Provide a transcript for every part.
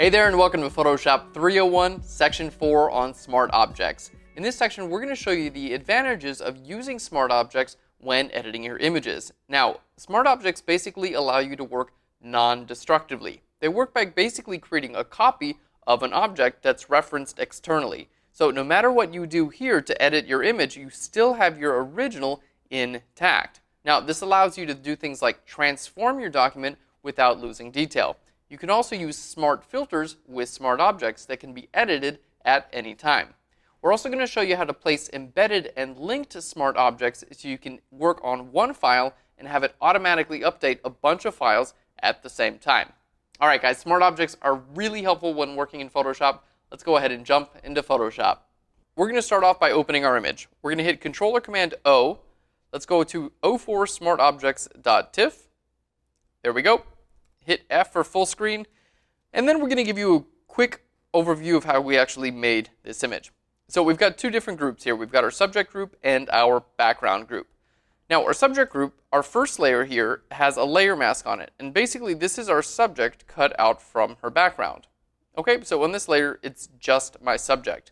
Hey there and welcome to Photoshop 301, Section 4 on Smart Objects. In this section, we're going to show you the advantages of using Smart Objects when editing your images. Now, Smart Objects basically allow you to work non-destructively. They work by basically creating a copy of an object that's referenced externally. So no matter what you do here to edit your image, you still have your original intact. Now, this allows you to do things like transform your document without losing detail. You can also use smart filters with smart objects that can be edited at any time. We're also going to show you how to place embedded and linked smart objects so you can work on one file and have it automatically update a bunch of files at the same time. Alright guys, smart objects are really helpful when working in Photoshop. Let's go ahead and jump into Photoshop. We're going to start off by opening our image. We're going to hit Control or Command O. Let's go to 04 smartobjects.tiff. There we go. Hit F for full screen, and then we're going to give you a quick overview of how we actually made this image. So we've got two different groups here. We've got our subject group and our background group. Now our subject group, our first layer here, has a layer mask on it, and basically this is our subject cut out from her background. Okay, so on this layer, it's just my subject.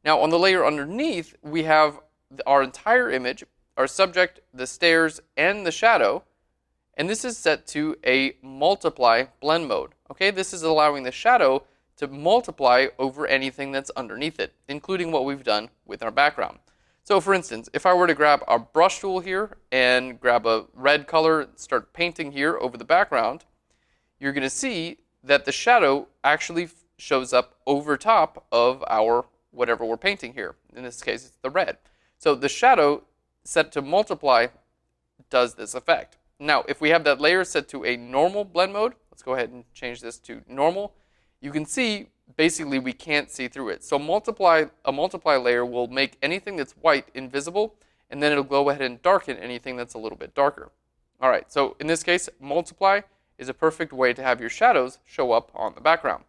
Now on the layer underneath, we have our entire image, our subject, the stairs, and the shadow. And this is set to a multiply blend mode. Okay, this is allowing the shadow to multiply over anything that's underneath it, including what we've done with our background. So for instance, if I were to grab our brush tool here and grab a red color and start painting here over the background, you're going to see that the shadow actually shows up over top of our whatever we're painting here. In this case, it's the red. So the shadow set to multiply does this effect. Now, if we have that layer set to a normal blend mode, let's go ahead and change this to normal, you can see basically we can't see through it. So a multiply layer will make anything that's white invisible, and then it'll go ahead and darken anything that's a little bit darker. All right, so in this case, multiply is a perfect way to have your shadows show up on the background.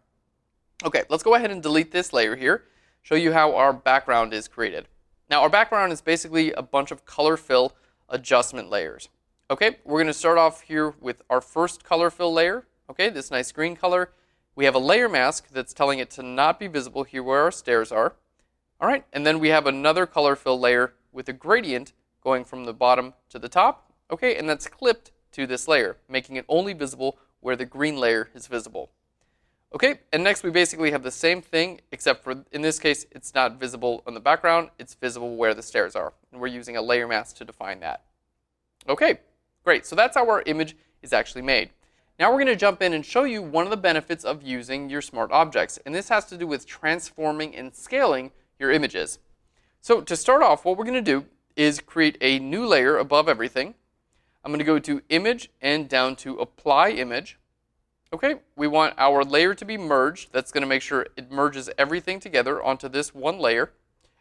Okay, let's go ahead and delete this layer here, show you how our background is created. Now, our background is basically a bunch of color fill adjustment layers. Okay, we're going to start off here with our first color fill layer. Okay, this nice green color. We have a layer mask that's telling it to not be visible here where our stairs are. All right, and then we have another color fill layer with a gradient going from the bottom to the top. Okay, and that's clipped to this layer, making it only visible where the green layer is visible. Okay, and next we basically have the same thing, except for in this case, it's not visible on the background, it's visible where the stairs are. And we're using a layer mask to define that. Okay. Great, so that's how our image is actually made. Now we're going to jump in and show you one of the benefits of using your smart objects, and this has to do with transforming and scaling your images. So to start off, what we're going to do is create a new layer above everything. I'm going to go to Image and down to Apply Image. Okay, we want our layer to be merged. That's going to make sure it merges everything together onto this one layer,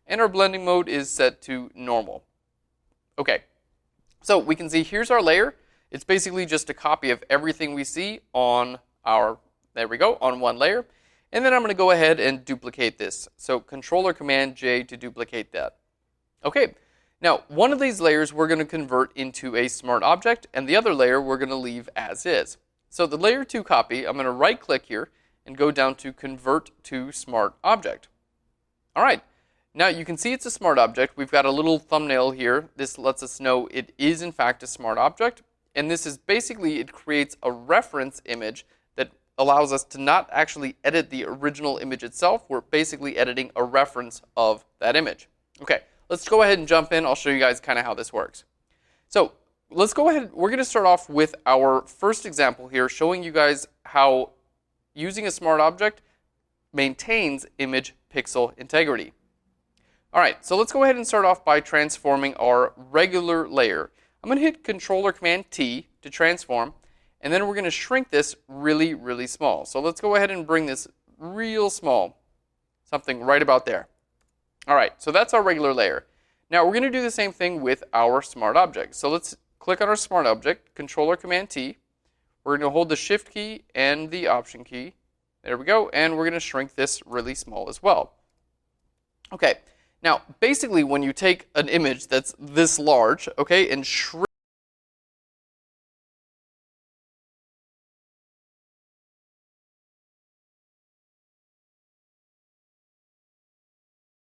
and our blending mode is set to normal. Okay. So we can see here's our layer. It's basically just a copy of everything we see on our, there we go, on one layer. And then I'm going to go ahead and duplicate this. So Control or Command J to duplicate that. Okay, now one of these layers we're going to convert into a smart object, and the other layer we're going to leave as is. So the layer 2 copy, I'm going to right click here and go down to Convert to Smart Object. All right. Now you can see it's a smart object. We've got a little thumbnail here. This lets us know it is in fact a smart object. And this is basically, it creates a reference image that allows us to not actually edit the original image itself. We're basically editing a reference of that image. Okay, let's go ahead and jump in. I'll show you guys kind of how this works. So let's go ahead. We're going to start off with our first example here, showing you guys how using a smart object maintains image pixel integrity. All right, so let's go ahead and start off by transforming our regular layer. I'm going to hit Control or Command T to transform, and then we're going to shrink this really, really small. So let's go ahead and bring this real small, something right about there. All right, so that's our regular layer. Now we're going to do the same thing with our smart object. So let's click on our smart object, Control or Command T. We're going to hold the Shift key and the Option key. There we go, and we're going to shrink this really small as well. Okay. Now, basically, when you take an image that's this large, okay, and shrink